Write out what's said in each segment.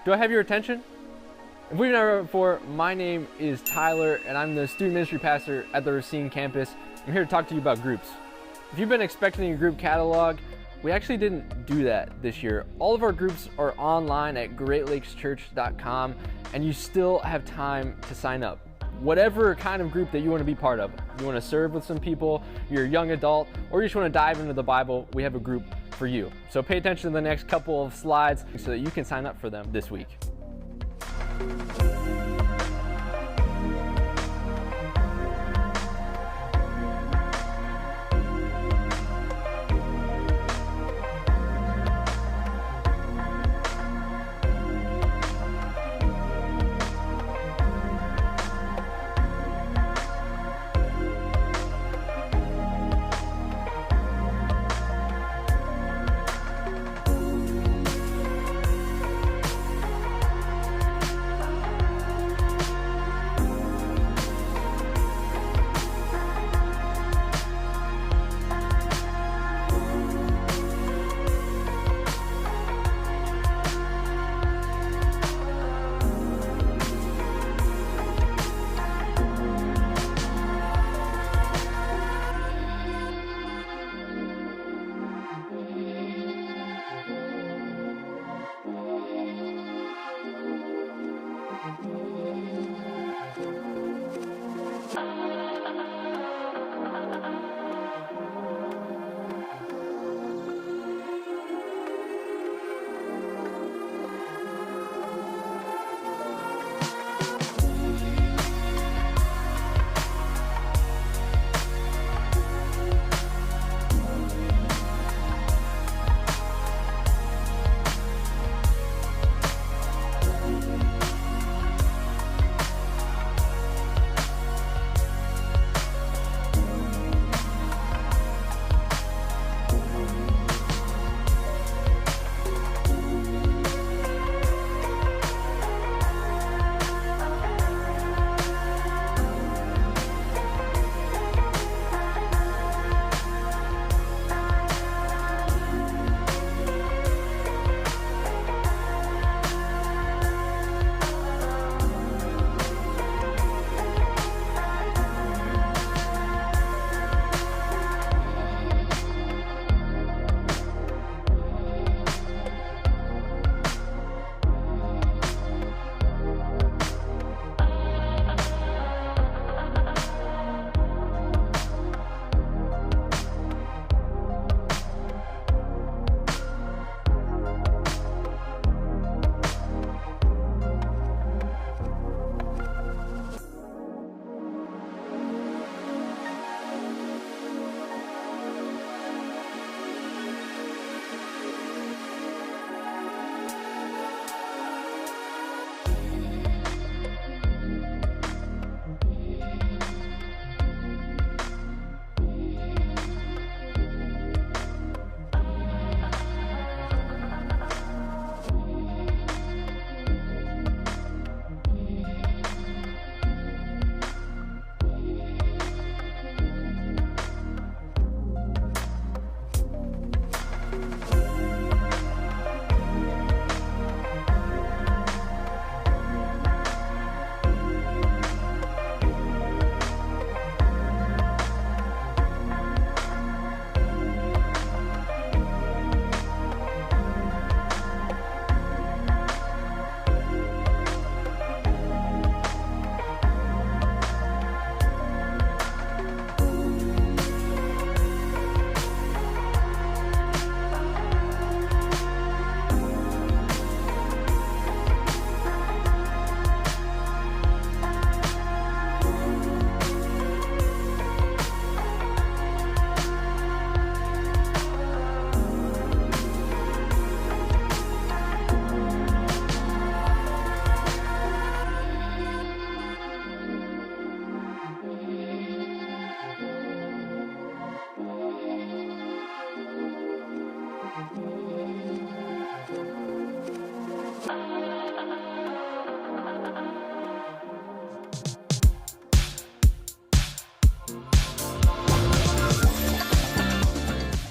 Do I have your attention? If we've never met before, my name is Tyler, and I'm the student ministry pastor at the Racine campus. I'm here to talk to you about groups. If you've been expecting a group catalog, we actually didn't do that this year. All of our groups are online at greatlakeschurch.com, and you still have time to sign up. Whatever kind of group that you want to be part of. You want to serve with some people, you're a young adult, or you just want to dive into the Bible, we have a group for you. So pay attention to the next couple of slides so that you can sign up for them this week.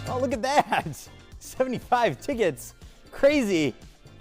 Oh, look at that. 75 tickets. Crazy.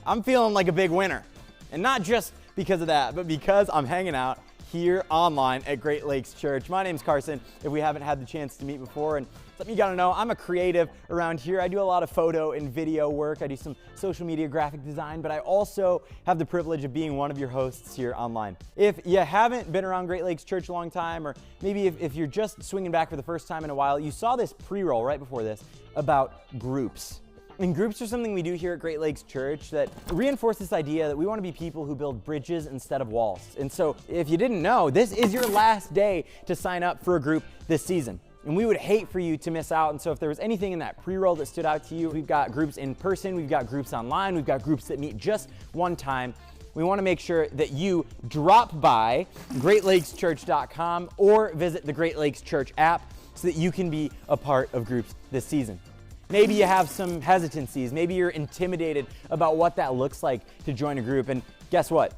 I'm feeling like a big winner. And not just because of that, but because I'm hanging out here online at Great Lakes Church. My name's Carson, if we haven't had the chance to meet before. And something you gotta know, I'm a creative around here. I do a lot of photo and video work. I do some social media graphic design, but I also have the privilege of being one of your hosts here online. If you haven't been around Great Lakes Church a long time, or maybe if you're just swinging back for the first time in a while, you saw this pre-roll right before this about groups. And groups are something we do here at Great Lakes Church that reinforce this idea that we want to be people who build bridges instead of walls. And so if you didn't know, this is your last day to sign up for a group this season. And we would hate for you to miss out. And so if there was anything in that pre-roll that stood out to you, we've got groups in person, we've got groups online, we've got groups that meet just one time. We want to make sure that you drop by greatlakechurch.com or visit the Great Lakes Church app so that you can be a part of groups this season. Maybe you have some hesitancies. Maybe you're intimidated about what that looks like to join a group. And guess what?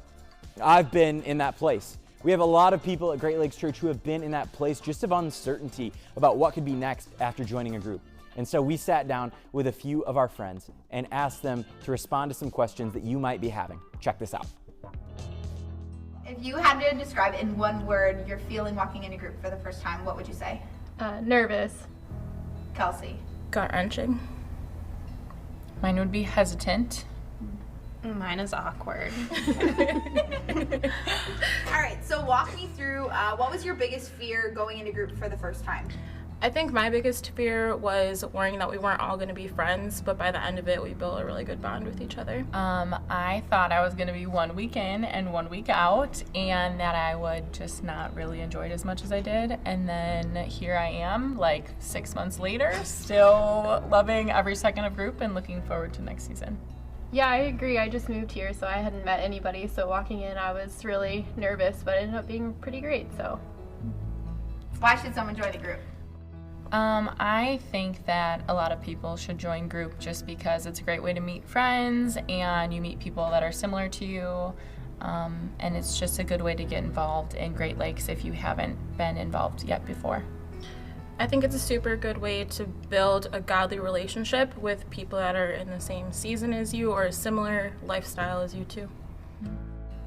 I've been in that place. We have a lot of people at Great Lakes Church who have been in that place just of uncertainty about what could be next after joining a group. And so we sat down with a few of our friends and asked them to respond to some questions that you might be having. Check this out. If you had to describe in one word your feeling walking in a group for the first time, what would you say? Nervous. Kelsey. Gut-wrenching. Mine would be hesitant. Mine is awkward. All right, so walk me through, what was your biggest fear going into group for the first time? I think my biggest fear was worrying that we weren't all going to be friends, but by the end of it, we built a really good bond with each other. I thought I was going to be 1 week in and 1 week out, and that I would just not really enjoy it as much as I did. And then here I am, like 6 months later, still loving every second of group and looking forward to next season. Yeah, I agree. I just moved here, so I hadn't met anybody. So walking in, I was really nervous, but it ended up being pretty great. So, why should someone join the group? I think that a lot of people should join group just because it's a great way to meet friends and you meet people that are similar to you. And it's just a good way to get involved in Great Lakes if you haven't been involved yet before. I think it's a super good way to build a godly relationship with people that are in the same season as you or a similar lifestyle as you too.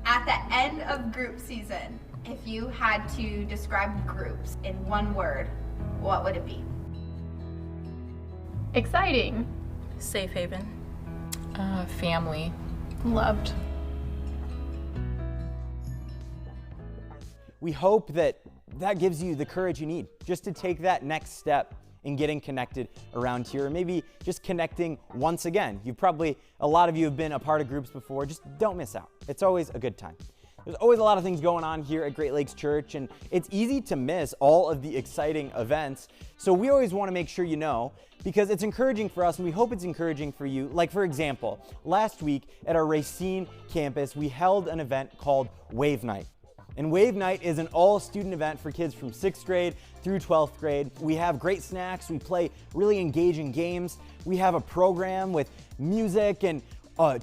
At the end of group season, if you had to describe groups in one word, what would it be? Exciting. Safe haven. Family. Loved. We hope that gives you the courage you need just to take that next step in getting connected around here, or maybe just connecting once again. A lot of you have been a part of groups before. Just don't miss out. It's always a good time. There's always a lot of things going on here at Great Lakes Church, and it's easy to miss all of the exciting events. So we always want to make sure you know, because it's encouraging for us, and we hope it's encouraging for you. Like, for example, last week at our Racine campus, we held an event called Wave Night. And Wave Night is an all-student event for kids from 6th grade through 12th grade. We have great snacks. We play really engaging games. We have a program with music and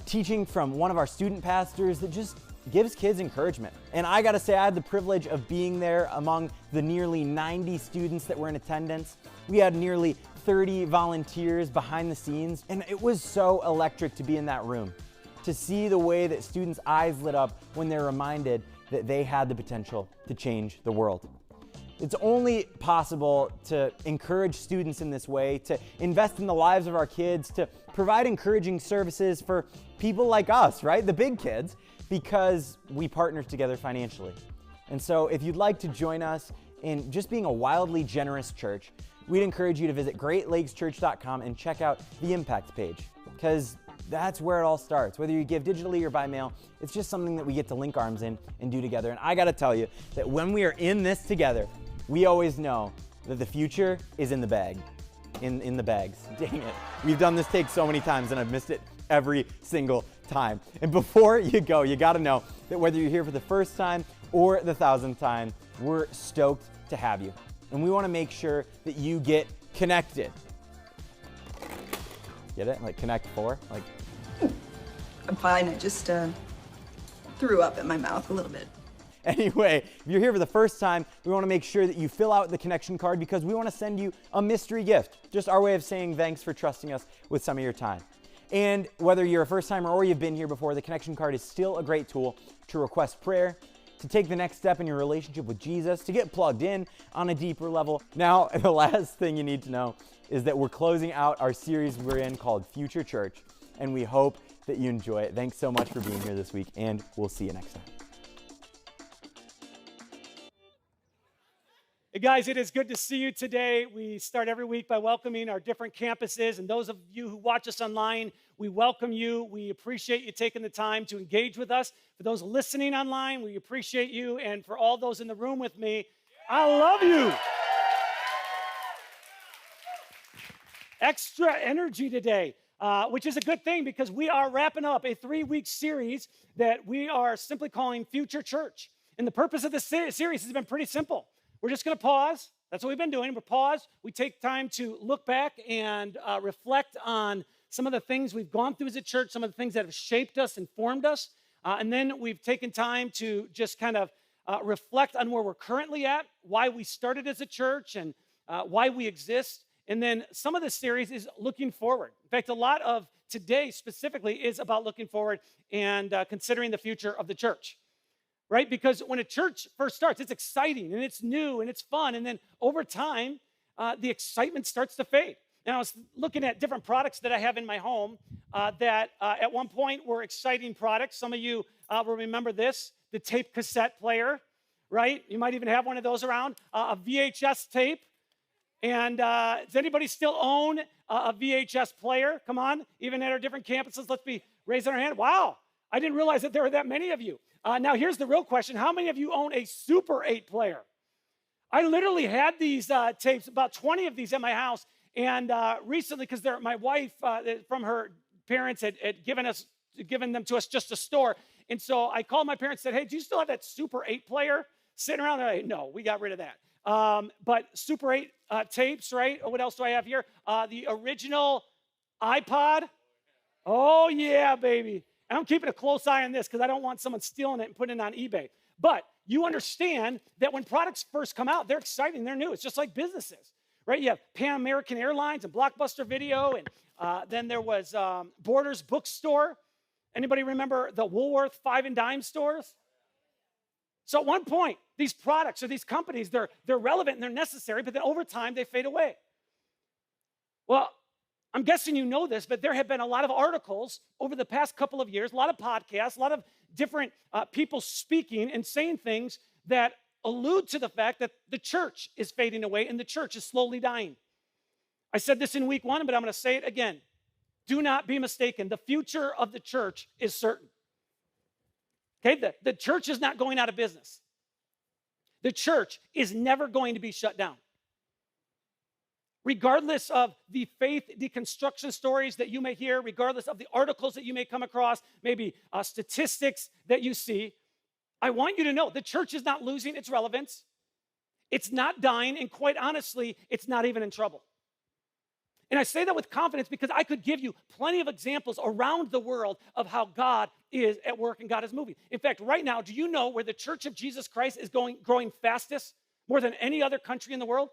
teaching from one of our student pastors that just gives kids encouragement. And I gotta say, I had the privilege of being there among the nearly 90 students that were in attendance. We had nearly 30 volunteers behind the scenes, and it was so electric to be in that room, to see the way that students' eyes lit up when they're reminded that they had the potential to change the world. It's only possible to encourage students in this way, to invest in the lives of our kids, to provide encouraging services for people like us, right? The big kids, because we partner together financially. And so if you'd like to join us in just being a wildly generous church, we'd encourage you to visit greatlakechurch.com and check out the impact page, because that's where it all starts. Whether you give digitally or by mail, it's just something that we get to link arms in and do together. And I gotta tell you that when we are in this together, we always know that the future is in the bag, in the bags. Dang it. We've done this take so many times and I've missed it every single time. And before you go, you gotta know that whether you're here for the first time or the 1,000th time, we're stoked to have you. And we wanna make sure that you get connected. Get it? Like Connect 4? Like, I'm fine. I just threw up in my mouth a little bit. Anyway, if you're here for the first time, we want to make sure that you fill out the connection card because we want to send you a mystery gift. Just our way of saying thanks for trusting us with some of your time. And whether you're a first timer or you've been here before, the connection card is still a great tool to request prayer, to take the next step in your relationship with Jesus, to get plugged in on a deeper level. Now, the last thing you need to know is that we're closing out our series we're in called Future Church, and we hope that you enjoy it. Thanks so much for being here this week, and we'll see you next time. Hey guys, it is good to see you today. We start every week by welcoming our different campuses, and those of you who watch us online, we welcome you. We appreciate you taking the time to engage with us. For those listening online, we appreciate you, and for all those in the room with me, I love you. Extra energy today, which is a good thing because we are wrapping up a 3-week series that we are simply calling Future Church. And the purpose of this series has been pretty simple. We're just going to pause. That's what we've been doing. We pause. We take time to look back and reflect on some of the things we've gone through as a church, some of the things that have shaped us and formed us. And then we've taken time to just kind of reflect on where we're currently at, why we started as a church, and why we exist. And then some of the series is looking forward. In fact, a lot of today specifically is about looking forward and considering the future of the church. Right? Because when a church first starts, it's exciting and it's new and it's fun. And then over time, the excitement starts to fade. Now, I was looking at different products that I have in my home that at one point were exciting products. Some of you will remember this, the tape cassette player, right? You might even have one of those around, a VHS tape. And does anybody still own a VHS player? Come on, even at our different campuses, let's be raising our hand. Wow, I didn't realize that there were that many of you. Now, here's the real question. How many of you own a Super 8 player? I literally had these tapes, about 20 of these at my house. And recently, because my wife from her parents had given them to us just to store. And so I called my parents and said, hey, do you still have that Super 8 player sitting around? They're like, no, we got rid of that. But Super 8 tapes, right? What else do I have here? The original iPod. Oh, yeah, baby. And I'm keeping a close eye on this because I don't want someone stealing it and putting it on eBay. But you understand that when products first come out, they're exciting, they're new. It's just like businesses, right? You have Pan American Airlines and Blockbuster Video, and then there was Borders Bookstore. Anybody remember the Woolworth 5 and dime stores? So at one point, these products or these companies, they're relevant and they're necessary, but then over time, they fade away. Well, I'm guessing you know this, but there have been a lot of articles over the past couple of years, a lot of podcasts, a lot of different people speaking and saying things that allude to the fact that the church is fading away and the church is slowly dying. I said this in week 1, but I'm going to say it again. Do not be mistaken. The future of the church is certain. Okay, the church is not going out of business. The church is never going to be shut down. Regardless of the faith deconstruction stories that you may hear, regardless of the articles that you may come across, maybe statistics that you see, I want you to know the church is not losing its relevance. It's not dying, and quite honestly, it's not even in trouble. And I say that with confidence because I could give you plenty of examples around the world of how God is at work and God is moving. In fact, right now, do you know where the Church of Jesus Christ is growing fastest, more than any other country in the world?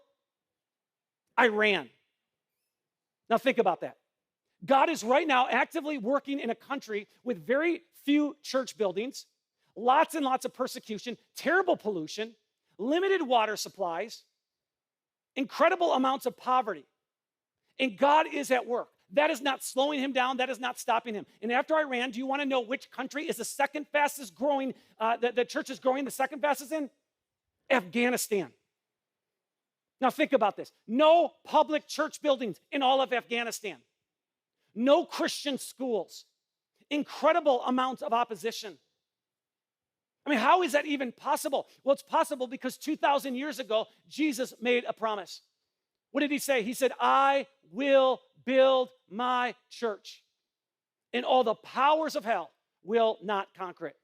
Iran. Now think about that. God is right now actively working in a country with very few church buildings, lots and lots of persecution, terrible pollution, limited water supplies, incredible amounts of poverty. And God is at work. That is not slowing him down. That is not stopping him. And after Iran, do you want to know which country is the second fastest growing, the church is growing the second fastest in? Afghanistan. Now think about this. No public church buildings in all of Afghanistan. No Christian schools. Incredible amounts of opposition. I mean, how is that even possible? Well, it's possible because 2,000 years ago, Jesus made a promise. What did he say? He said, I will build my church, and all the powers of hell will not conquer it.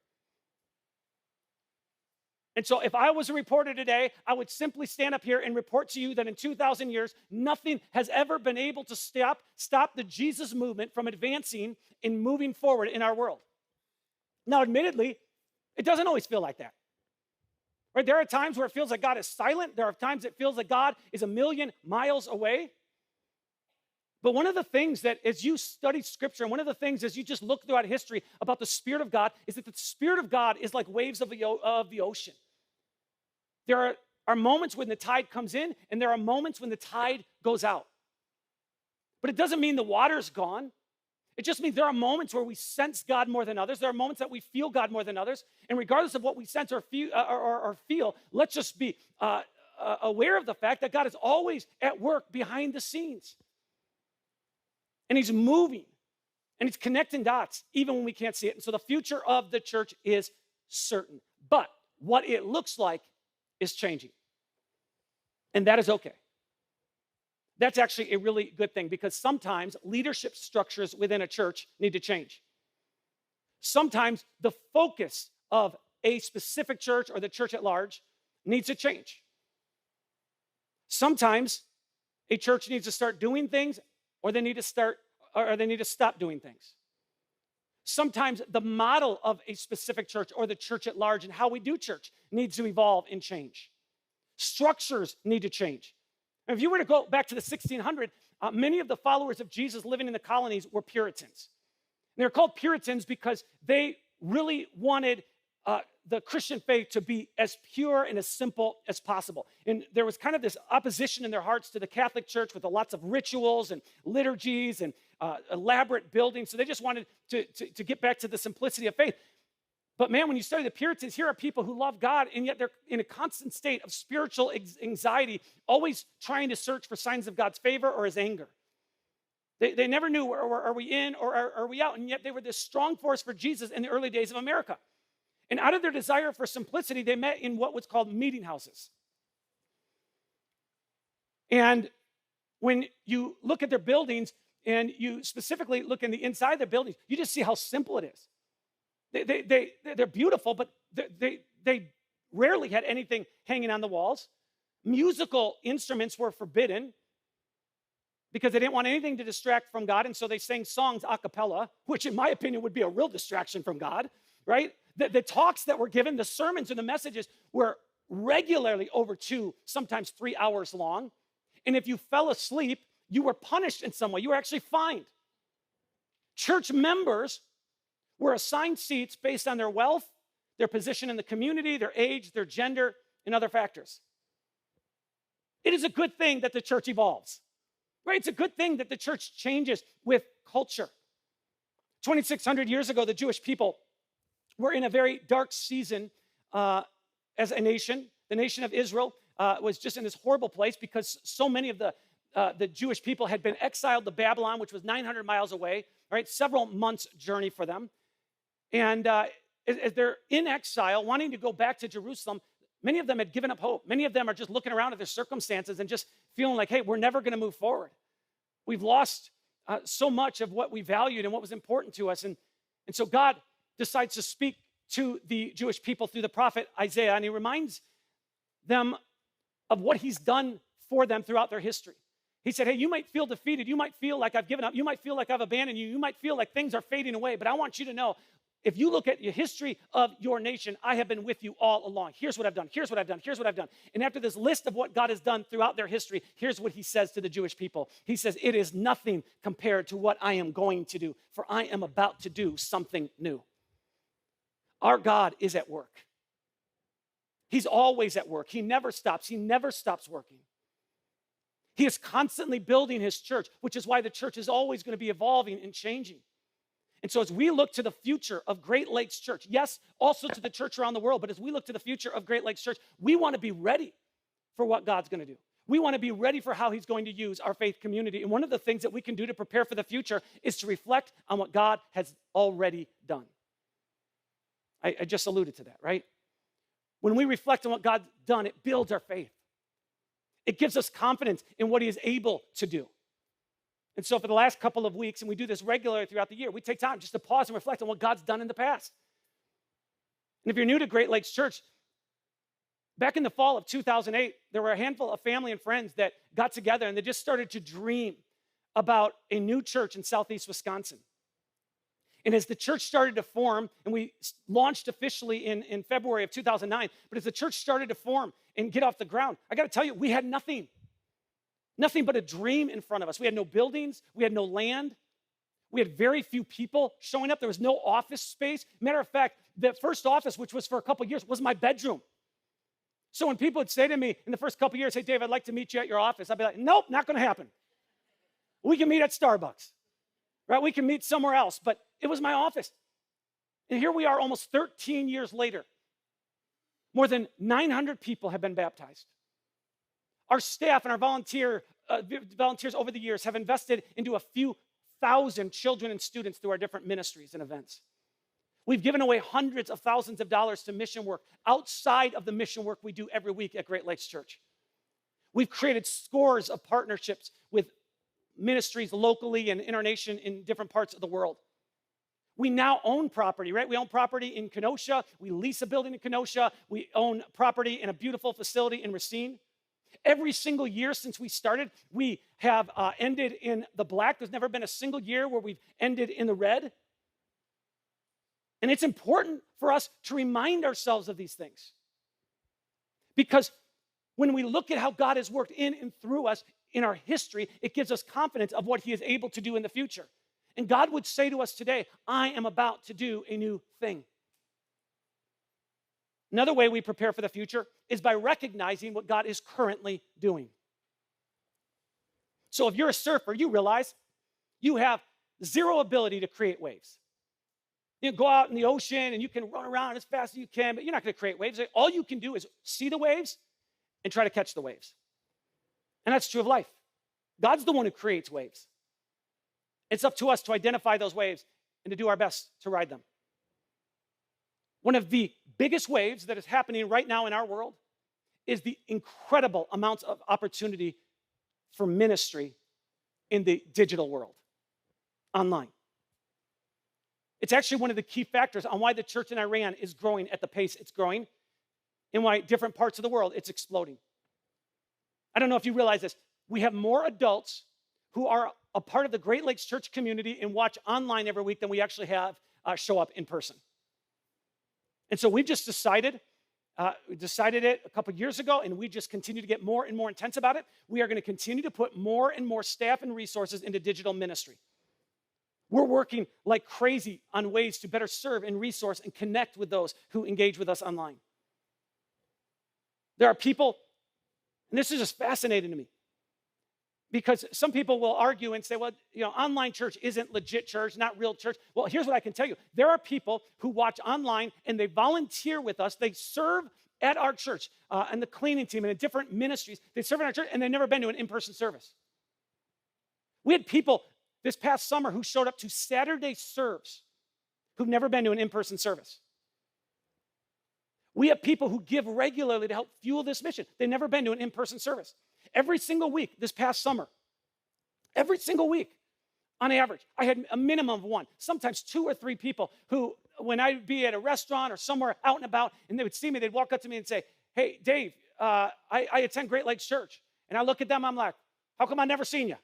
And so if I was a reporter today, I would simply stand up here and report to you that in 2,000 years, nothing has ever been able to stop the Jesus movement from advancing and moving forward in our world. Now, admittedly, it doesn't always feel like that. Right? There are times where it feels like God is silent. There are times it feels like God is a million miles away. But one of the things that as you study scripture, and one of the things as you just look throughout history about the Spirit of God, is that the Spirit of God is like waves of the ocean. There are moments when the tide comes in, and there are moments when the tide goes out. But it doesn't mean the water's gone. It just means there are moments where we sense God more than others. There are moments that we feel God more than others. And regardless of what we sense or feel, let's just be aware of the fact that God is always at work behind the scenes. And he's moving, and he's connecting dots, even when we can't see it. And so the future of the church is certain. But what it looks like is changing. And that is okay. That's actually a really good thing, because sometimes leadership structures within a church need to change. Sometimes the focus of a specific church or the church at large needs to change. Sometimes a church needs to start doing things, or they need to stop doing things. Sometimes the model of a specific church or the church at large and how we do church needs to evolve and change. Structures need to change. And if you were to go back to the 1600s, many of the followers of Jesus living in the colonies were Puritans. And they're called Puritans because they really wanted the Christian faith to be as pure and as simple as possible. And there was kind of this opposition in their hearts to the Catholic Church with lots of rituals and liturgies and elaborate buildings. So they just wanted to get back to the simplicity of faith. But man, when you study the Puritans, here are people who love God, and yet they're in a constant state of spiritual anxiety, always trying to search for signs of God's favor or his anger. They never knew, are we in or are we out? And yet they were this strong force for Jesus in the early days of America. And out of their desire for simplicity, they met in what was called meeting houses. And when you look at their buildings and you specifically look in the inside of their buildings, you just see how simple it is. They're beautiful, but they rarely had anything hanging on the walls. Musical instruments were forbidden because they didn't want anything to distract from God, and so they sang songs a cappella, which in my opinion would be a real distraction from God, right? The talks that were given, the sermons and the messages were regularly over 2, sometimes 3 hours long. And if you fell asleep, you were punished in some way. You were actually fined. Church members were assigned seats based on their wealth, their position in the community, their age, their gender, and other factors. It is a good thing that the church evolves, right? It's a good thing that the church changes with culture. 2,600 years ago, the Jewish people were in a very dark season as a nation. The nation of Israel was just in this horrible place because so many of the Jewish people had been exiled to Babylon, which was 900 miles away, right? Several months' journey for them. And as they're in exile, wanting to go back to Jerusalem, many of them had given up hope. Many of them are just looking around at their circumstances and just feeling like, hey, we're never going to move forward. We've lost so much of what we valued and what was important to us. And so God decides to speak to the Jewish people through the prophet Isaiah, and he reminds them of what he's done for them throughout their history. He said, hey, you might feel defeated. You might feel like I've given up. You might feel like I've abandoned you. You might feel like things are fading away. But I want you to know, if you look at the history of your nation, I have been with you all along. Here's what I've done. Here's what I've done. Here's what I've done. And after this list of what God has done throughout their history, here's what he says to the Jewish people. He says, it is nothing compared to what I am going to do, for I am about to do something new. Our God is at work. He's always at work. He never stops. He never stops working. He is constantly building his church, which is why the church is always going to be evolving and changing. And so as we look to the future of Great Lakes Church, yes, also to the church around the world, but as we look to the future of Great Lakes Church, we want to be ready for what God's going to do. We want to be ready for how he's going to use our faith community. And one of the things that we can do to prepare for the future is to reflect on what God has already done. I just alluded to that, right? When we reflect on what God's done, it builds our faith. It gives us confidence in what he is able to do. And so for the last couple of weeks, and we do this regularly throughout the year, we take time just to pause and reflect on what God's done in the past. And if you're new to Great Lakes Church, back in the fall of 2008, there were a handful of family and friends that got together and they just started to dream about a new church in Southeast Wisconsin. And as the church started to form, and we launched officially in February of 2009, but as the church started to form and get off the ground, I got to tell you, we had nothing. Nothing but a dream in front of us. We had no buildings. We had no land. We had very few people showing up. There was no office space. Matter of fact, the first office, which was for a couple years, was my bedroom. So when people would say to me in the first couple years, hey, Dave, I'd like to meet you at your office, I'd be like, nope, not going to happen. We can meet at Starbucks, right? We can meet somewhere else, but it was my office. And here we are almost 13 years later. More than 900 people have been baptized. Our staff and our volunteers over the years have invested into a few thousand children and students through our different ministries and events. We've given away hundreds of thousands of dollars to mission work outside of the mission work we do every week at Great Lakes Church. We've created scores of partnerships with ministries locally and in our nation in different parts of the world. We now own property, right? We own property in Kenosha. We lease a building in Kenosha. We own property in a beautiful facility in Racine. Every single year since we started, we have ended in the black. There's never been a single year where we've ended in the red. And it's important for us to remind ourselves of these things. Because when we look at how God has worked in and through us in our history, it gives us confidence of what he is able to do in the future. And God would say to us today, I am about to do a new thing. Another way we prepare for the future is by recognizing what God is currently doing. So if you're a surfer, you realize you have zero ability to create waves. You go out in the ocean and you can run around as fast as you can, but you're not going to create waves. All you can do is see the waves and try to catch the waves. And that's true of life. God's the one who creates waves. It's up to us to identify those waves and to do our best to ride them. One of the biggest waves that is happening right now in our world is the incredible amounts of opportunity for ministry in the digital world, online. It's actually one of the key factors on why the church in Iran is growing at the pace it's growing and why different parts of the world it's exploding. I don't know if you realize this. We have more adults who are a part of the Great Lakes Church community and watch online every week than we actually have show up in person. And so we've just decided it a couple years ago, and we just continue to get more and more intense about it. We are going to continue to put more and more staff and resources into digital ministry. We're working like crazy on ways to better serve and resource and connect with those who engage with us online. There are people, and this is just fascinating to me, because some people will argue and say, well, online church isn't legit church, not real church. Well, here's what I can tell you. There are people who watch online and they volunteer with us. They serve at our church and the cleaning team and in different ministries. They serve in our church and they've never been to an in-person service. We had people this past summer who showed up to Saturday serves who've never been to an in-person service. We have people who give regularly to help fuel this mission. They've never been to an in-person service. Every single week this past summer, every single week, on average, I had a minimum of one, sometimes 2 or 3 people who, when I'd be at a restaurant or somewhere out and about, and they would see me, they'd walk up to me and say, hey, Dave, I attend Great Lakes Church. And I look at them, I'm like, how come I've never seen you?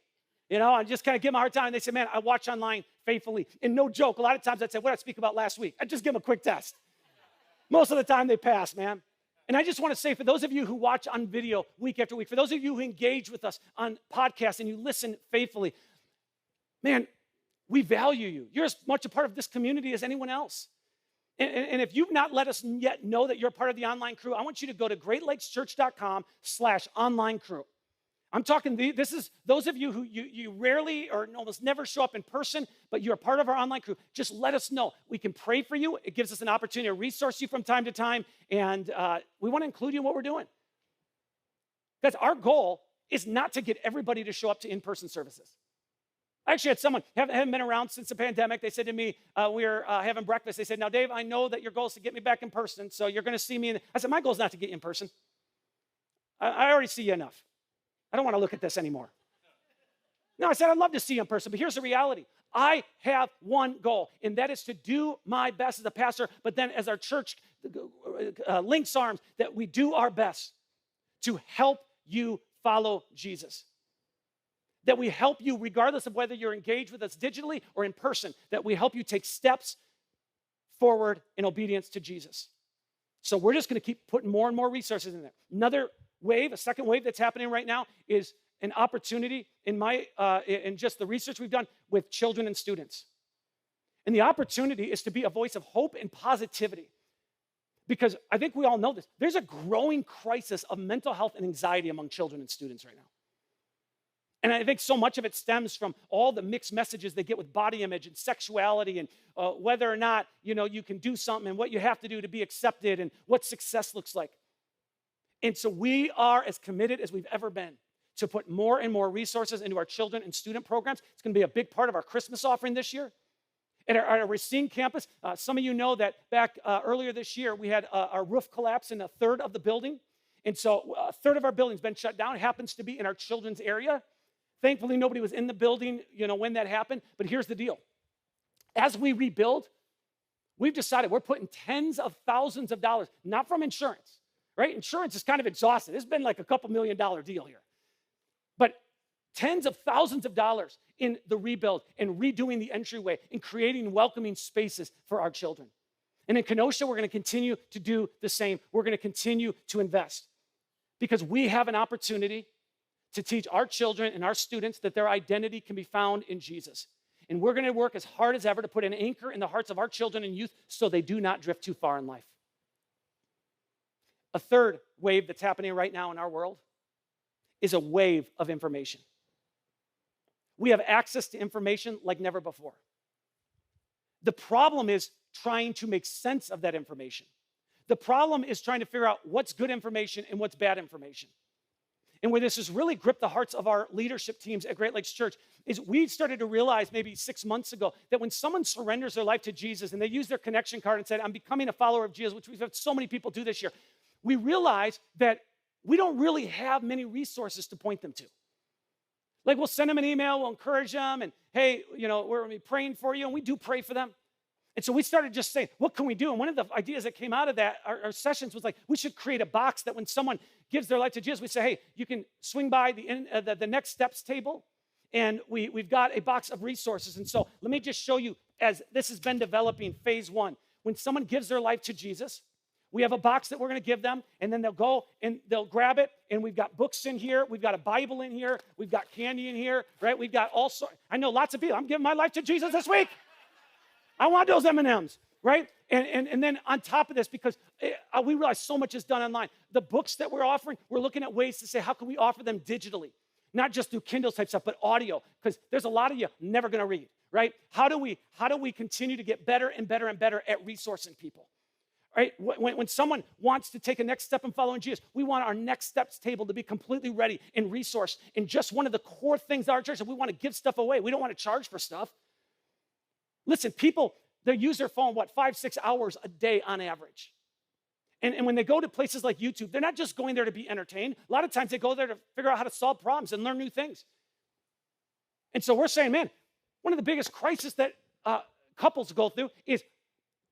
I just kind of give them a hard time. And they say, man, I watch online faithfully. And no joke, a lot of times I'd say, what did I speak about last week? I'd just give them a quick test. Most of the time they pass, man. And I just want to say, for those of you who watch on video week after week, for those of you who engage with us on podcasts and you listen faithfully, man, we value you. You're as much a part of this community as anyone else. And if you've not let us yet know that you're part of the online crew, I want you to go to greatlakeschurch.com/online crew. I'm talking, this is those of you who you rarely or almost never show up in person, but you're part of our online crew. Just let us know. We can pray for you. It gives us an opportunity to resource you from time to time, and we want to include you in what we're doing. Because our goal is not to get everybody to show up to in-person services. I actually had someone, haven't been around since the pandemic. They said to me, we were having breakfast. They said, now, Dave, I know that your goal is to get me back in person, so you're going to see me. I said, my goal is not to get you in person. I already see you enough. I don't want to look at this anymore. No, I said, I'd love to see you in person, but here's the reality. I have one goal, and that is to do my best as a pastor, but then as our church links arms, that we do our best to help you follow Jesus. That we help you, regardless of whether you're engaged with us digitally or in person, that we help you take steps forward in obedience to Jesus. So we're just going to keep putting more and more resources in there. Another wave, a second wave that's happening right now is an opportunity in just the research we've done with children and students. And the opportunity is to be a voice of hope and positivity. Because I think we all know this. There's a growing crisis of mental health and anxiety among children and students right now. And I think so much of it stems from all the mixed messages they get with body image and sexuality and whether or not, you can do something and what you have to do to be accepted and what success looks like. And so we are as committed as we've ever been to put more and more resources into our children and student programs. It's going to be a big part of our Christmas offering this year. At our Racine campus, some of you know that back earlier this year, we had our roof collapse in a third of the building. And so a third of our building's been shut down. It happens to be in our children's area. Thankfully, nobody was in the building, when that happened. But here's the deal. As we rebuild, we've decided we're putting tens of thousands of dollars, not from insurance, right? Insurance is kind of exhausted. It's been like a couple $1 million deal here. But tens of thousands of dollars in the rebuild and redoing the entryway and creating welcoming spaces for our children. And in Kenosha, we're going to continue to do the same. We're going to continue to invest because we have an opportunity to teach our children and our students that their identity can be found in Jesus. And we're going to work as hard as ever to put an anchor in the hearts of our children and youth so they do not drift too far in life. A third wave that's happening right now in our world is a wave of information. We have access to information like never before. The problem is trying to make sense of that information. The problem is trying to figure out what's good information and what's bad information. And where this has really gripped the hearts of our leadership teams at Great Lakes Church is we started to realize maybe 6 months ago that when someone surrenders their life to Jesus and they use their connection card and said, I'm becoming a follower of Jesus, which we've had so many people do this year, we realize that we don't really have many resources to point them to. Like we'll send them an email, we'll encourage them, and hey, we're going to be praying for you, and we do pray for them. And so we started just saying, what can we do? And one of the ideas that came out of that, our sessions, was like, we should create a box that when someone gives their life to Jesus, we say, hey, you can swing by the next steps table, and we've got a box of resources. And so let me just show you, as this has been developing, phase one. When someone gives their life to Jesus, we have a box that we're going to give them, and then they'll go and they'll grab it, and we've got books in here, we've got a Bible in here, we've got candy in here, right? We've got all sorts. I know lots of people. I'm giving my life to Jesus this week. I want those M&Ms, right? And then on top of this, because we realize so much is done online, the books that we're offering, we're looking at ways to say, how can we offer them digitally? Not just through Kindle type stuff, but audio, because there's a lot of you never going to read, right? How do we continue to get better and better and better at resourcing people? Right? When someone wants to take a next step in following Jesus, we want our next steps table to be completely ready and resourced. And just one of the core things of our church is we want to give stuff away. We don't want to charge for stuff. Listen, people, they use their phone, 5-6 hours a day on average. And when they go to places like YouTube, they're not just going there to be entertained. A lot of times they go there to figure out how to solve problems and learn new things. And so we're saying, man, one of the biggest crises that couples go through is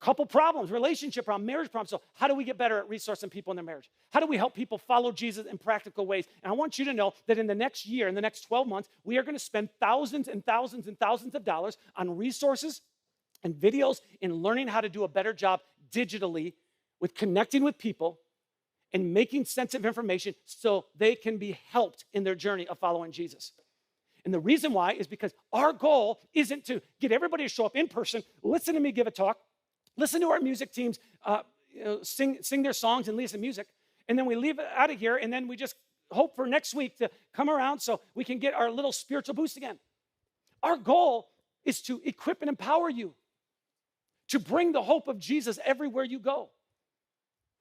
couple problems, relationship problems, marriage problems. So how do we get better at resourcing people in their marriage? How do we help people follow Jesus in practical ways? And I want you to know that in the next year, in the next 12 months, we are going to spend thousands and thousands and thousands of dollars on resources and videos and learning how to do a better job digitally with connecting with people and making sense of information so they can be helped in their journey of following Jesus. And the reason why is because our goal isn't to get everybody to show up in person, listen to me give a talk, listen to our music teams sing their songs and lead us in music, and then we leave out of here, and then we just hope for next week to come around so we can get our little spiritual boost again. Our goal is to equip and empower you to bring the hope of Jesus everywhere you go.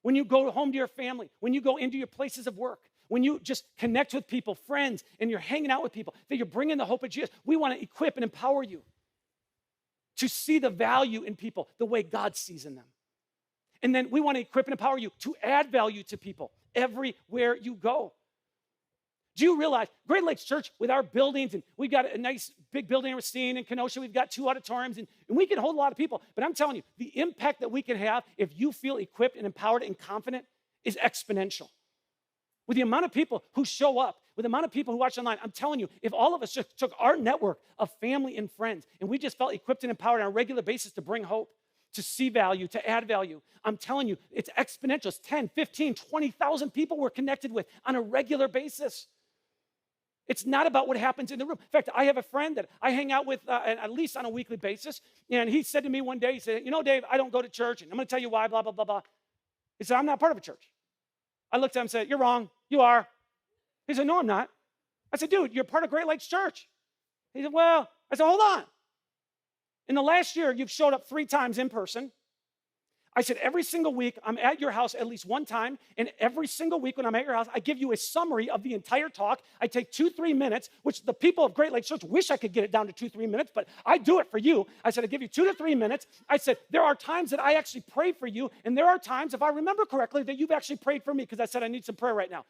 When you go home to your family, when you go into your places of work, when you just connect with people, friends, and you're hanging out with people, that you're bringing the hope of Jesus. We want to equip and empower you to see the value in people the way God sees in them. And then we want to equip and empower you to add value to people everywhere you go. Do you realize Great Lakes Church, with our buildings, and we've got a nice big building in Racine and Kenosha, we've got 2 auditoriums, and we can hold a lot of people. But I'm telling you, the impact that we can have if you feel equipped and empowered and confident is exponential. With the amount of people who show up, with the amount of people who watch online, I'm telling you, if all of us just took our network of family and friends and we just felt equipped and empowered on a regular basis to bring hope, to see value, to add value, I'm telling you, it's exponential. It's 10, 15, 20,000 people we're connected with on a regular basis. It's not about what happens in the room. In fact, I have a friend that I hang out with at least on a weekly basis, and he said to me one day, he said, Dave, I don't go to church, and I'm going to tell you why, blah, blah, blah, blah. He said, I'm not part of a church. I looked at him and said, you're wrong. You are. He said, no, I'm not. I said, dude, you're part of Great Lakes Church. He said, well, I said, hold on. In the last year, you've showed up 3 times in person. I said, every single week, I'm at your house at least one time, and every single week when I'm at your house, I give you a summary of the entire talk. I take 2-3 minutes, which the people of Great Lakes Church wish I could get it down to 2-3 minutes, but I do it for you. I said, I give you 2 to 3 minutes. I said, there are times that I actually pray for you, and there are times, if I remember correctly, that you've actually prayed for me because I said, I need some prayer right now.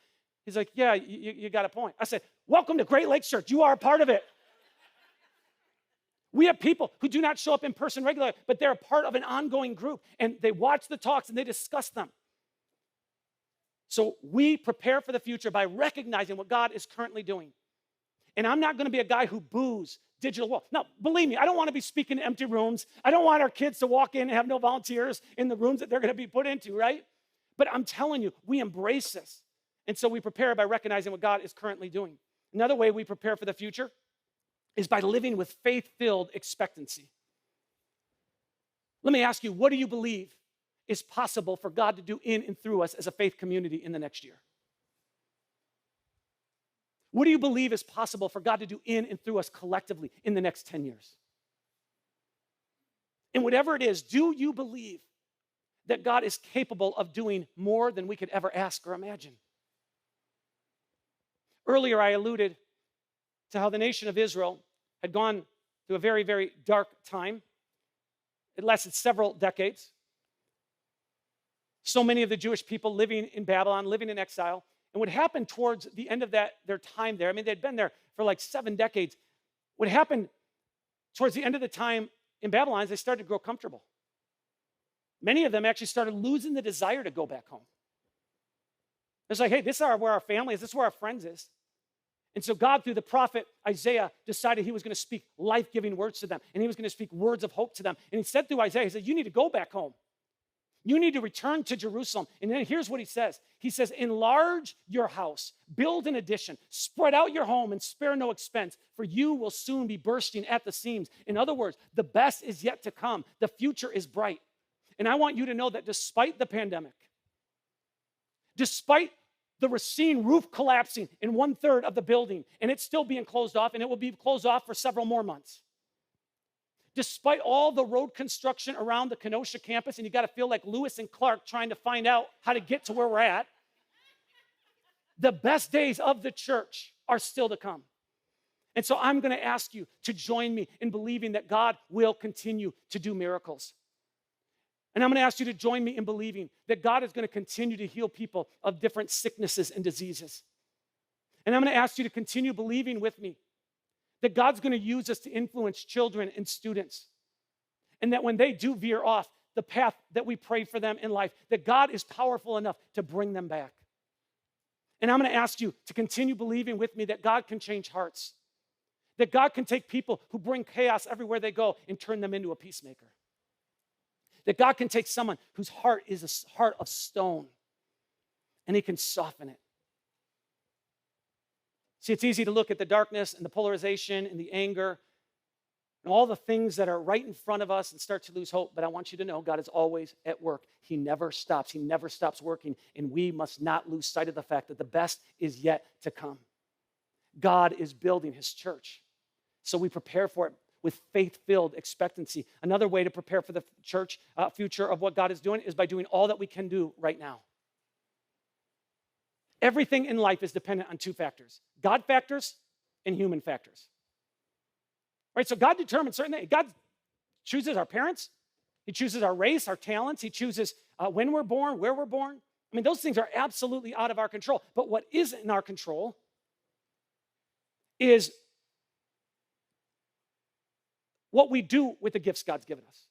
He's like, yeah, you got a point. I said, welcome to Great Lakes Church. You are a part of it. We have people who do not show up in person regularly, but they're a part of an ongoing group, and they watch the talks and they discuss them. So we prepare for the future by recognizing what God is currently doing. And I'm not going to be a guy who boos digital wall. Now, believe me, I don't want to be speaking in empty rooms. I don't want our kids to walk in and have no volunteers in the rooms that they're going to be put into, right? But I'm telling you, we embrace this. And so we prepare by recognizing what God is currently doing. Another way we prepare for the future is by living with faith-filled expectancy. Let me ask you, what do you believe is possible for God to do in and through us as a faith community in the next year? What do you believe is possible for God to do in and through us collectively in the next 10 years? And whatever it is, do you believe that God is capable of doing more than we could ever ask or imagine? Earlier, I alluded to how the nation of Israel had gone through a very, very dark time. It lasted several decades. So many of the Jewish people living in Babylon, living in exile. And what happened towards the end of their time there, I mean, they'd been there for like 7 decades. What happened towards the end of the time in Babylon is they started to grow comfortable. Many of them actually started losing the desire to go back home. It's like, hey, this is where our family is. This is where our friends is. And so God, through the prophet Isaiah, decided he was going to speak life-giving words to them. And he was going to speak words of hope to them. And he said through Isaiah, he said, you need to go back home. You need to return to Jerusalem. And then here's what he says. He says, enlarge your house, build an addition, spread out your home, and spare no expense, for you will soon be bursting at the seams. In other words, the best is yet to come. The future is bright. And I want you to know that despite the pandemic, despite the Racine roof collapsing in 1/3 of the building, and it's still being closed off, and it will be closed off for several more months. Despite all the road construction around the Kenosha campus, and you got to feel like Lewis and Clark trying to find out how to get to where we're at, the best days of the church are still to come. And so I'm going to ask you to join me in believing that God will continue to do miracles. And I'm going to ask you to join me in believing that God is going to continue to heal people of different sicknesses and diseases. And I'm going to ask you to continue believing with me that God's going to use us to influence children and students. And that when they do veer off the path that we pray for them in life, that God is powerful enough to bring them back. And I'm going to ask you to continue believing with me that God can change hearts. That God can take people who bring chaos everywhere they go and turn them into a peacemaker. That God can take someone whose heart is a heart of stone and he can soften it. See, it's easy to look at the darkness and the polarization and the anger and all the things that are right in front of us and start to lose hope. But I want you to know God is always at work. He never stops. He never stops working. And we must not lose sight of the fact that the best is yet to come. God is building his church. So we prepare for it with faith-filled expectancy. Another way to prepare for the church future of what God is doing is by doing all that we can do right now. Everything in life is dependent on 2 factors: God factors and human factors. Right? So God determines certain things. God chooses our parents. He chooses our race, our talents. He chooses when we're born, where we're born. I mean, those things are absolutely out of our control. But what is in our control is what we do with the gifts God's given us.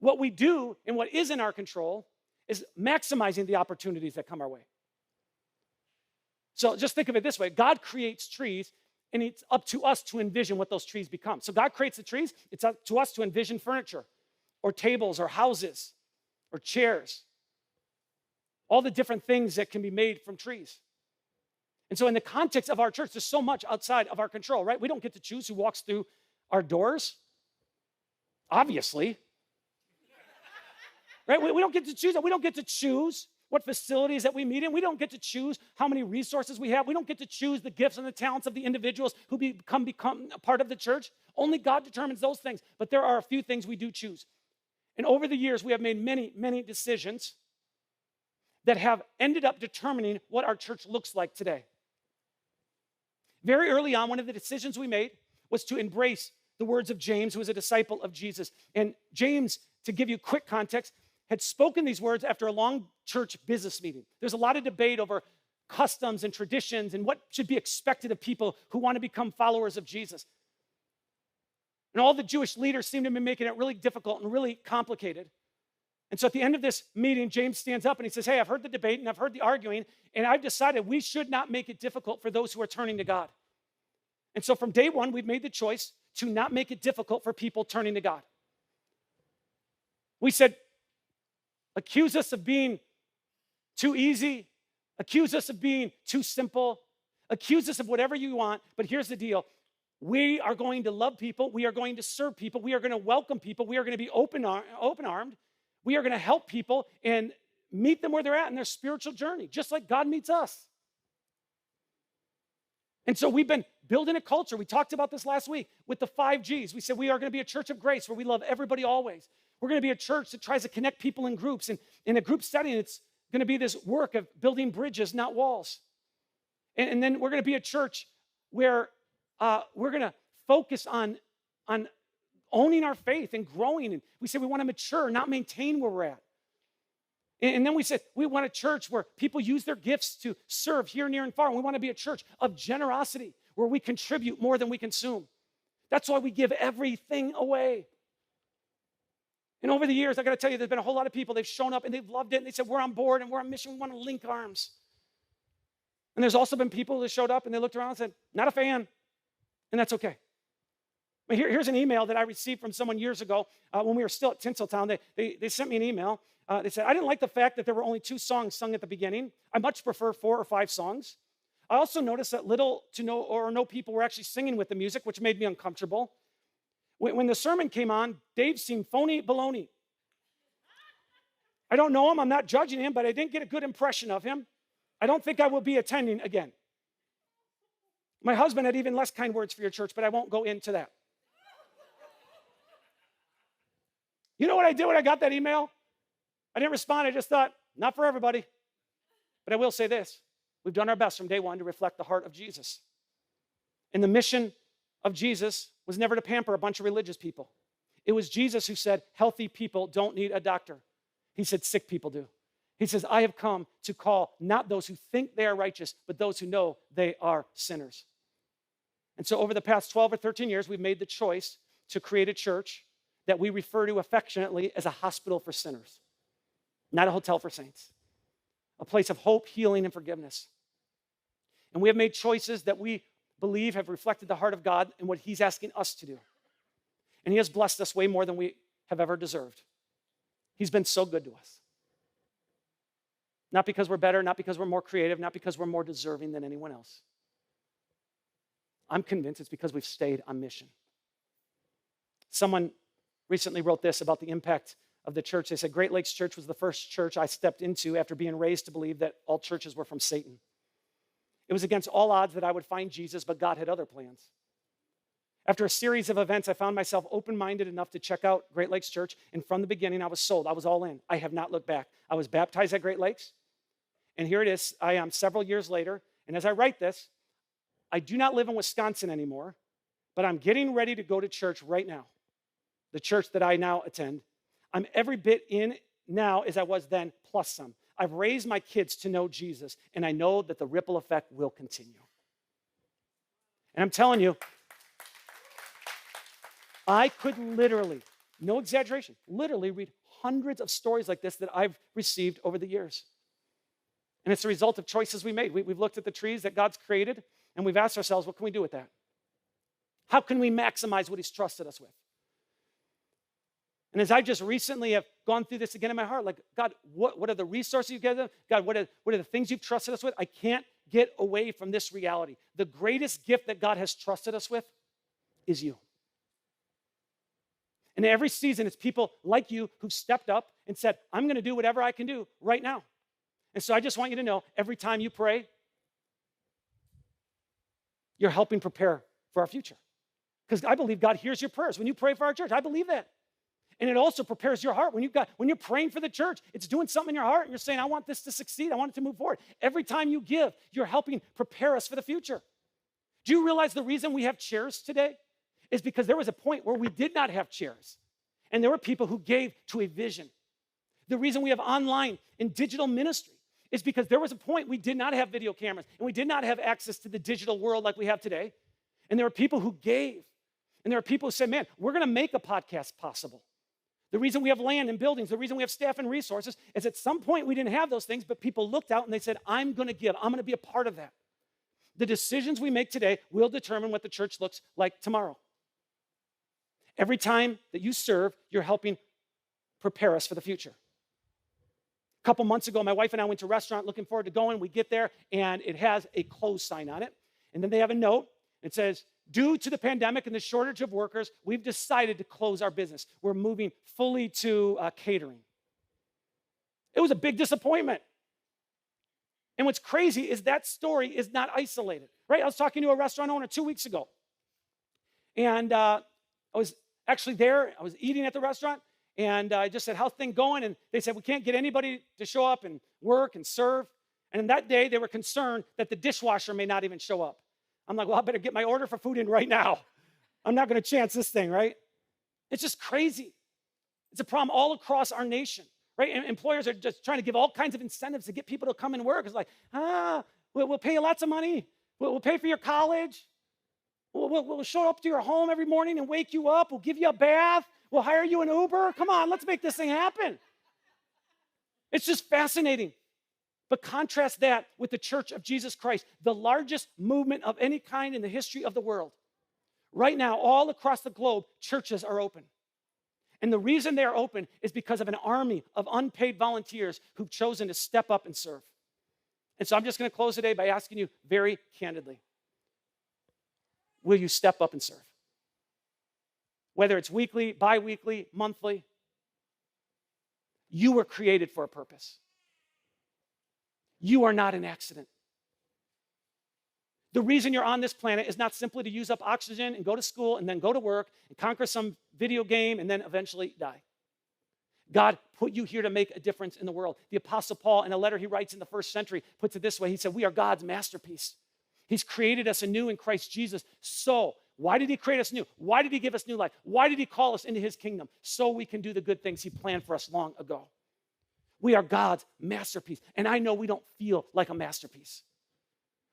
What we do and what is in our control is maximizing the opportunities that come our way. So just think of it this way. God creates trees, and it's up to us to envision what those trees become. So God creates the trees. It's up to us to envision furniture or tables or houses or chairs, all the different things that can be made from trees. And so in the context of our church, there's so much outside of our control, right? We don't get to choose who walks through our doors, obviously. Right? We don't get to choose that. We don't get to choose what facilities that we meet in. We don't get to choose how many resources we have. We don't get to choose the gifts and the talents of the individuals who become a part of the church. Only God determines those things. But there are a few things we do choose. And over the years, we have made many, many decisions that have ended up determining what our church looks like today. Very early on, one of the decisions we made was to embrace the words of James, who was a disciple of Jesus. And James, to give you quick context, had spoken these words after a long church business meeting. There's a lot of debate over customs and traditions and what should be expected of people who want to become followers of Jesus. And all the Jewish leaders seem to be making it really difficult and really complicated. And so at the end of this meeting, James stands up and he says, hey, I've heard the debate and I've heard the arguing, and I've decided we should not make it difficult for those who are turning to God. And so from day one, we've made the choice to not make it difficult for people turning to God. We said, accuse us of being too easy, accuse us of being too simple, accuse us of whatever you want, but here's the deal. We are going to love people. We are going to serve people. We are going to welcome people. We are going to be open-armed. We are going to help people and meet them where they're at in their spiritual journey, just like God meets us. And so we've been building a culture. We talked about this last week with the 5 Gs. We said we are going to be a church of grace where we love everybody always. We're going to be a church that tries to connect people in groups. And in a group setting, it's going to be this work of building bridges, not walls. And then we're going to be a church where we're going to focus on owning our faith and growing. And we said we want to mature, not maintain where we're at. And then we said we want a church where people use their gifts to serve here, near, and far. And we want to be a church of generosity where we contribute more than we consume. That's why we give everything away. And over the years, I got to tell you, there's been a whole lot of people, they've shown up and they've loved it. And they said, we're on board and we're on mission. We want to link arms. And there's also been people that showed up and they looked around and said, not a fan. And that's okay. But here's an email that I received from someone years ago when we were still at Tinseltown. They sent me an email. They said, I didn't like the fact that there were only 2 songs sung at the beginning. I much prefer 4 or 5 songs. I also noticed that little to no people were actually singing with the music, which made me uncomfortable. When the sermon came on, Dave seemed phony baloney. I don't know him. I'm not judging him, but I didn't get a good impression of him. I don't think I will be attending again. My husband had even less kind words for your church, but I won't go into that. You know what I did when I got that email? I didn't respond. I just thought, not for everybody. But I will say this. We've done our best from day one to reflect the heart of Jesus. And the mission of Jesus was never to pamper a bunch of religious people. It was Jesus who said, healthy people don't need a doctor. He said, sick people do. He says, I have come to call not those who think they are righteous, but those who know they are sinners. And so over the past 12 or 13 years, we've made the choice to create a church that we refer to affectionately as a hospital for sinners, not a hotel for saints, a place of hope, healing, and forgiveness. And we have made choices that we believe have reflected the heart of God and what he's asking us to do. And he has blessed us way more than we have ever deserved. He's been so good to us. Not because we're better, not because we're more creative, not because we're more deserving than anyone else. I'm convinced it's because we've stayed on mission. Someone recently wrote this about the impact of the church. They said, Great Lakes Church was the first church I stepped into after being raised to believe that all churches were from Satan. It was against all odds that I would find Jesus, but God had other plans. After a series of events, I found myself open-minded enough to check out Great Lakes Church, and from the beginning, I was sold. I was all in. I have not looked back. I was baptized at Great Lakes, and here it is. I am several years later, and as I write this, I do not live in Wisconsin anymore, but I'm getting ready to go to church right now, the church that I now attend. I'm every bit in now as I was then, plus some. I've raised my kids to know Jesus, and I know that the ripple effect will continue. And I'm telling you, I could literally, no exaggeration, literally read hundreds of stories like this that I've received over the years. And it's a result of choices we made. We've looked at the trees that God's created, and we've asked ourselves, what can we do with that? How can we maximize what he's trusted us with? And as I just recently have gone through this again in my heart, like, God, what are the resources you give them? God, what are the things you've trusted us with? I can't get away from this reality. The greatest gift that God has trusted us with is you. And every season, it's people like you who stepped up and said, I'm going to do whatever I can do right now. And so I just want you to know, every time you pray, you're helping prepare for our future. Because I believe God hears your prayers. When you pray for our church, I believe that. And it also prepares your heart. When you're praying for the church, it's doing something in your heart, and you're saying, I want this to succeed. I want it to move forward. Every time you give, you're helping prepare us for the future. Do you realize the reason we have chairs today is because there was a point where we did not have chairs, and there were people who gave to a vision. The reason we have online and digital ministry is because there was a point we did not have video cameras, and we did not have access to the digital world like we have today. And there were people who gave, and there are people who said, man, we're going to make a podcast possible. The reason we have land and buildings, the reason we have staff and resources is at some point we didn't have those things, but people looked out and they said, I'm going to give. I'm going to be a part of that. The decisions we make today will determine what the church looks like tomorrow. Every time that you serve, you're helping prepare us for the future. A couple months ago, my wife and I went to a restaurant looking forward to going. We get there, and it has a close sign on it. And then they have a note. It says, due to the pandemic and the shortage of workers, we've decided to close our business. We're moving fully to catering. It was a big disappointment. And what's crazy is that story is not isolated, right? I was talking to a restaurant owner 2 weeks ago. And I was actually there. I was eating at the restaurant. And I just said, how's things going? And they said, we can't get anybody to show up and work and serve. And that day, they were concerned that the dishwasher may not even show up. I'm like, well, I better get my order for food in right now. I'm not going to chance this thing, right? It's just crazy. It's a problem all across our nation, right? And employers are just trying to give all kinds of incentives to get people to come and work. It's like, we'll pay you lots of money. We'll pay for your college. We'll show up to your home every morning and wake you up. We'll give you a bath. We'll hire you an Uber. Come on, let's make this thing happen. It's just fascinating. But contrast that with the Church of Jesus Christ, the largest movement of any kind in the history of the world. Right now, all across the globe, churches are open. And the reason they are open is because of an army of unpaid volunteers who've chosen to step up and serve. And so I'm just going to close today by asking you very candidly, will you step up and serve? Whether it's weekly, bi-weekly, monthly, you were created for a purpose. You are not an accident. The reason you're on this planet is not simply to use up oxygen and go to school and then go to work and conquer some video game and then eventually die. God put you here to make a difference in the world. The Apostle Paul, in a letter he writes in the first century, puts it this way. He said, we are God's masterpiece. He's created us anew in Christ Jesus. So, why did he create us new? Why did he give us new life? Why did he call us into his kingdom? So we can do the good things he planned for us long ago. We are God's masterpiece. And I know we don't feel like a masterpiece.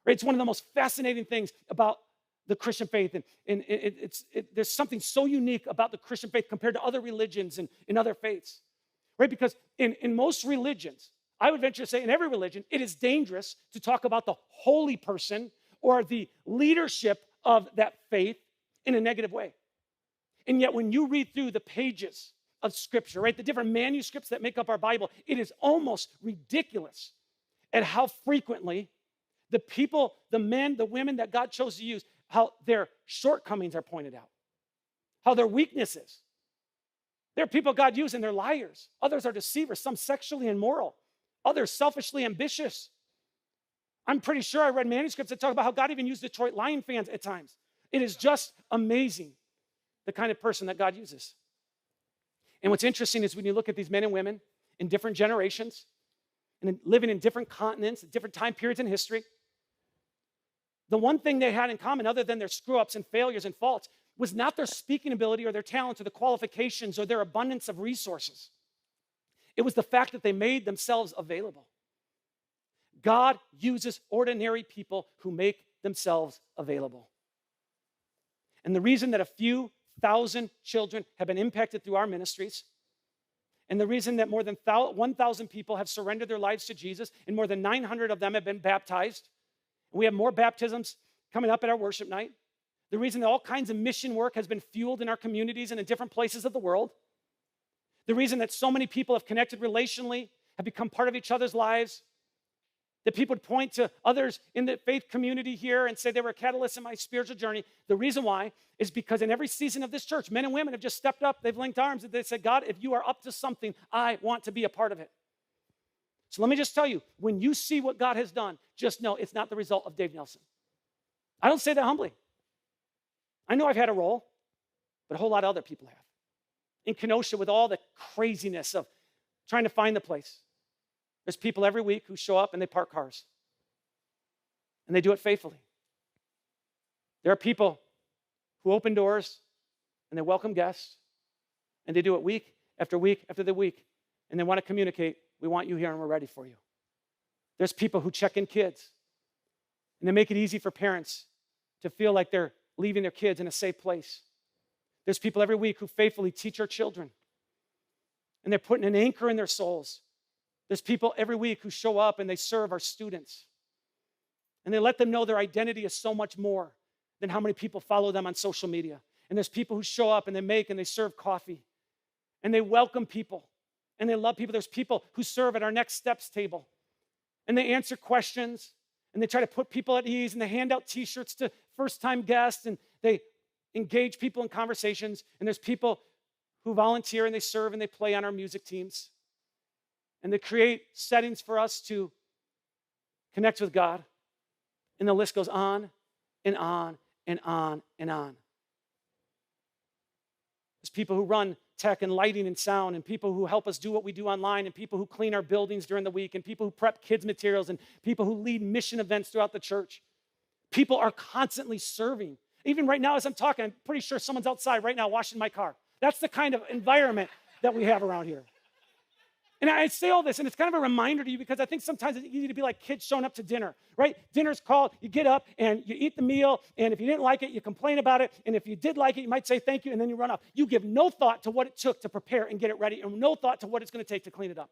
Right? It's one of the most fascinating things about the Christian faith. And there's something so unique about the Christian faith compared to other religions and in other faiths. Right? Because in most religions, I would venture to say in every religion, it is dangerous to talk about the holy person or the leadership of that faith in a negative way. And yet when you read through the pages of Scripture, right, the different manuscripts that make up our Bible, it is almost ridiculous at how frequently the people, the men, the women that God chose to use, how their shortcomings are pointed out, how their weaknesses. There are people God used and they're liars. Others are deceivers, some sexually immoral, others selfishly ambitious. I'm pretty sure I read manuscripts that talk about how God even used Detroit Lion fans at times. It is just amazing the kind of person that God uses. And what's interesting is when you look at these men and women in different generations and living in different continents, at different time periods in history, the one thing they had in common, other than their screw-ups and failures and faults, was not their speaking ability or their talents or the qualifications or their abundance of resources. It was the fact that they made themselves available. God uses ordinary people who make themselves available. And the reason that a few thousand children have been impacted through our ministries, and the reason that more than 1,000 people have surrendered their lives to Jesus, and more than 900 of them have been baptized, and we have more baptisms coming up at our worship night, the reason that all kinds of mission work has been fueled in our communities and in different places of the world, the reason that so many people have connected relationally, have become part of each other's lives, that people would point to others in the faith community here and say they were a catalyst in my spiritual journey. The reason why is because in every season of this church, men and women have just stepped up, they've linked arms, and they said, God, if you are up to something, I want to be a part of it. So let me just tell you, when you see what God has done, just know it's not the result of Dave Nelson. I don't say that humbly. I know I've had a role, but a whole lot of other people have. In Kenosha, with all the craziness of trying to find the place, there's people every week who show up and they park cars. And they do it faithfully. There are people who open doors and they welcome guests. And they do it week after week after the week. And they want to communicate, we want you here and we're ready for you. There's people who check in kids. And they make it easy for parents to feel like they're leaving their kids in a safe place. There's people every week who faithfully teach our children. And they're putting an anchor in their souls. There's people every week who show up and they serve our students. And they let them know their identity is so much more than how many people follow them on social media. And there's people who show up and they make and they serve coffee. And they welcome people. And they love people. There's people who serve at our Next Steps table. And they answer questions. And they try to put people at ease. And they hand out t-shirts to first-time guests. And they engage people in conversations. And there's people who volunteer and they serve and they play on our music teams. And they create settings for us to connect with God. And the list goes on and on and on and on. There's people who run tech and lighting and sound, and people who help us do what we do online, and people who clean our buildings during the week, and people who prep kids' materials, and people who lead mission events throughout the church. People are constantly serving. Even right now as I'm talking, I'm pretty sure someone's outside right now washing my car. That's the kind of environment that we have around here. And I say all this, and it's kind of a reminder to you because I think sometimes it's easy to be like kids showing up to dinner, right? Dinner's called, you get up and you eat the meal, and if you didn't like it, you complain about it, and if you did like it, you might say thank you, and then you run off. You give no thought to what it took to prepare and get it ready, and no thought to what it's going to take to clean it up.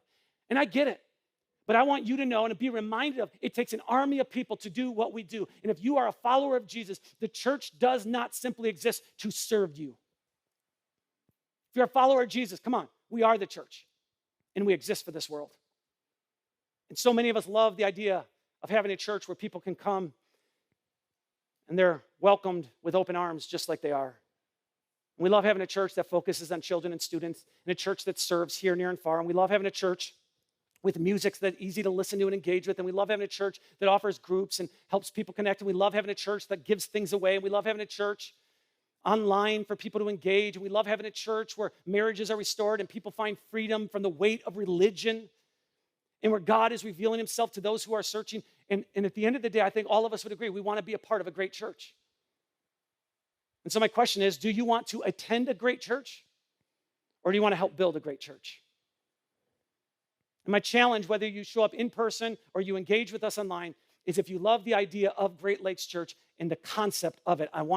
And I get it, but I want you to know and to be reminded of it takes an army of people to do what we do. And if you are a follower of Jesus, the church does not simply exist to serve you. If you're a follower of Jesus, come on, we are the church. And we exist for this world. And so many of us love the idea of having a church where people can come and they're welcomed with open arms just like they are. And we love having a church that focuses on children and students, and a church that serves here, near, and far. And we love having a church with music that's easy to listen to and engage with. And we love having a church that offers groups and helps people connect. And we love having a church that gives things away. And we love having a church online for people to engage. And we love having a church where marriages are restored and people find freedom from the weight of religion and where God is revealing himself to those who are searching. And at the end of the day, I think all of us would agree we want to be a part of a great church. And so my question is, do you want to attend a great church or do you want to help build a great church? And my challenge, whether you show up in person or you engage with us online, is if you love the idea of Great Lakes Church and the concept of it, I want